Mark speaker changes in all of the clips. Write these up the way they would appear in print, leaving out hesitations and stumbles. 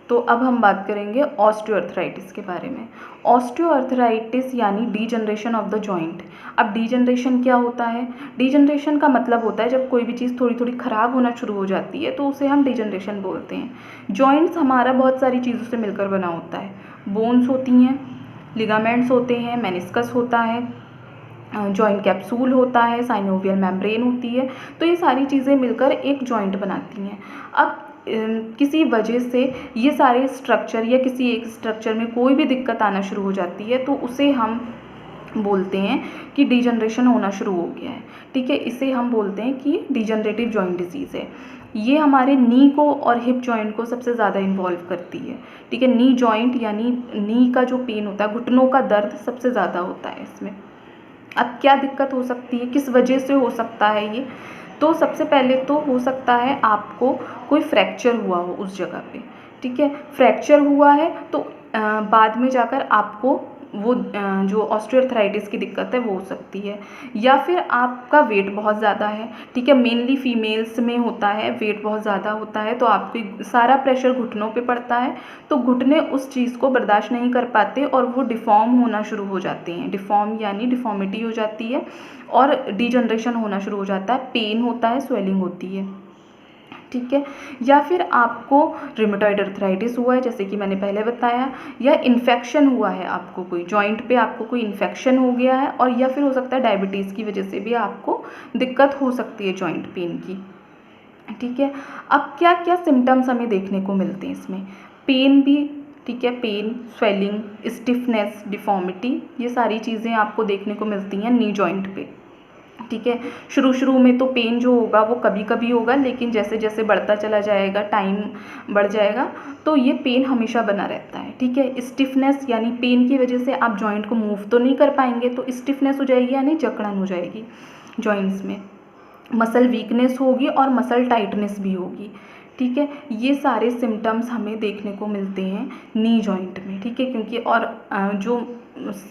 Speaker 1: तो अब हम बात करेंगे ऑस्टियोआर्थराइटिस के बारे में। ऑस्टियोआर्थराइटिस यानी डीजनरेशन ऑफ द जॉइंट। अब डीजनरेशन क्या होता है? डीजनरेशन का मतलब होता है जब कोई भी चीज़ थोड़ी थोड़ी ख़राब होना शुरू हो जाती है तो उसे हम डीजनरेशन बोलते हैं। जॉइंट्स हमारा बहुत सारी चीज़ों से मिलकर बना होता है। बोन्स होती हैं, लिगामेंट्स होते हैं, मेनिस्कस होता है, जॉइंट कैप्सूल होता है, साइनोवियल मेम्ब्रेन होती है। तो ये सारी चीज़ें मिलकर एक जॉइंट बनाती हैं। अब किसी वजह से ये सारे स्ट्रक्चर या किसी एक स्ट्रक्चर में कोई भी दिक्कत आना शुरू हो जाती है तो उसे हम बोलते हैं कि डीजनरेशन होना शुरू हो गया है। ठीक है, इसे हम बोलते हैं कि डीजनरेटिव जॉइंट डिजीज़ है। ये हमारे नी को और हिप जॉइंट को सबसे ज़्यादा इन्वॉल्व करती है। ठीक है, नी जॉइंट यानी नी का जो पेन होता है, घुटनों का दर्द सबसे ज़्यादा होता है इसमें। अब क्या दिक्कत हो सकती है, किस वजह से हो सकता है ये? तो सबसे पहले तो हो सकता है आपको कोई फ्रैक्चर हुआ हो उस जगह पे। ठीक है, फ्रैक्चर हुआ है तो बाद में जाकर आपको वो जो ऑस्टियोआर्थराइटिस की दिक्कत है वो हो सकती है। या फिर आपका वेट बहुत ज़्यादा है। ठीक है, मेनली फीमेल्स में होता है, वेट बहुत ज़्यादा होता है तो आपको सारा प्रेशर घुटनों पे पड़ता है तो घुटने उस चीज़ को बर्दाश्त नहीं कर पाते और वो डिफ़ॉर्म होना शुरू हो जाते हैं। डिफ़ॉर्म यानी डिफ़ॉर्मिटी हो जाती है और डीजनरेशन होना शुरू हो जाता है, पेन होता है, स्वेलिंग होती है। ठीक है, या फिर आपको रिमेटॉइड अर्थराइटिस हुआ है जैसे कि मैंने पहले बताया, या इन्फेक्शन हुआ है, आपको कोई जॉइंट पे आपको कोई इन्फेक्शन हो गया है, और या फिर हो सकता है डायबिटीज़ की वजह से भी आपको दिक्कत हो सकती है जॉइंट पेन की। ठीक है, अब क्या क्या सिम्टम्स हमें देखने को मिलते हैं इसमें? पेन भी, ठीक है, पेन, स्वेलिंग, स्टिफनेस, डिफॉर्मिटी, ये सारी चीज़ें आपको देखने को मिलती हैं नी जॉइंट पे। ठीक है, शुरू में तो पेन जो होगा वो कभी कभी होगा, लेकिन जैसे जैसे बढ़ता चला जाएगा, टाइम बढ़ जाएगा तो ये पेन हमेशा बना रहता है। ठीक है, स्टिफनेस यानी पेन की वजह से आप जॉइंट को मूव तो नहीं कर पाएंगे तो स्टिफनेस हो जाएगी यानी जकड़न हो जाएगी जॉइंट्स में। मसल वीकनेस होगी और मसल टाइटनेस भी होगी। ठीक है, ये सारे सिम्टम्स हमें देखने को मिलते हैं नी जॉइंट में। ठीक है, क्योंकि और जो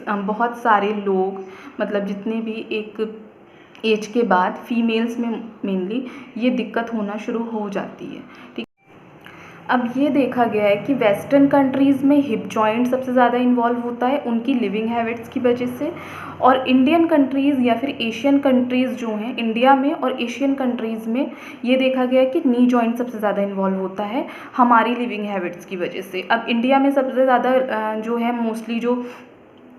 Speaker 1: बहुत सारे लोग, मतलब जितने भी एक एज के बाद फीमेल्स में मेनली ये दिक्कत होना शुरू हो जाती है। ठीक, अब ये देखा गया है कि वेस्टर्न कंट्रीज़ में हिप जॉइंट सबसे ज़्यादा इन्वॉल्व होता है उनकी लिविंग हैबिट्स की वजह से, और इंडियन कंट्रीज़ या फिर एशियन कंट्रीज़ जो हैं, इंडिया में और एशियन कंट्रीज़ में ये देखा गया है कि नी जॉइंट सबसे ज़्यादा इन्वॉल्व होता है हमारी लिविंग हैबिट्स की वजह से। अब इंडिया में सबसे ज़्यादा जो है मोस्टली जो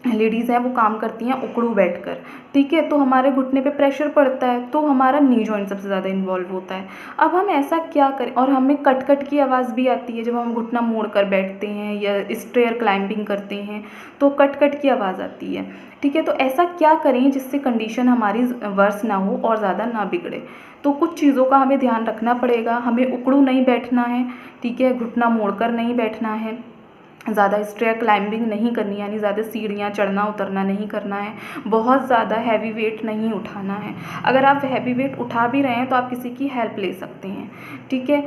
Speaker 1: लेडीज़ हैं वो काम करती हैं उकड़ू बैठकर। ठीक है, तो हमारे घुटने पे प्रेशर पड़ता है तो हमारा नी जॉइंट सबसे ज़्यादा इन्वॉल्व होता है। अब हम ऐसा क्या करें, और हमें कट कट की आवाज़ भी आती है जब हम घुटना मोड़ कर बैठते हैं या स्टेयर क्लाइंबिंग करते हैं तो कट कट की आवाज़ आती है। ठीक है, तो ऐसा क्या करें जिससे कंडीशन हमारी वर्स ना हो और ज़्यादा ना बिगड़े? तो कुछ चीज़ों का हमें ध्यान रखना पड़ेगा। हमें उकड़ू नहीं बैठना है, ठीक है, घुटना मोड़ कर नहीं बैठना है, ज़्यादा स्टेयर क्लाइंबिंग नहीं करनी, यानी ज़्यादा सीढ़ियाँ चढ़ना उतरना नहीं करना है, बहुत ज़्यादा हैवी वेट नहीं उठाना है। अगर आप हैवी वेट उठा भी रहे हैं तो आप किसी की हेल्प ले सकते हैं। ठीक है,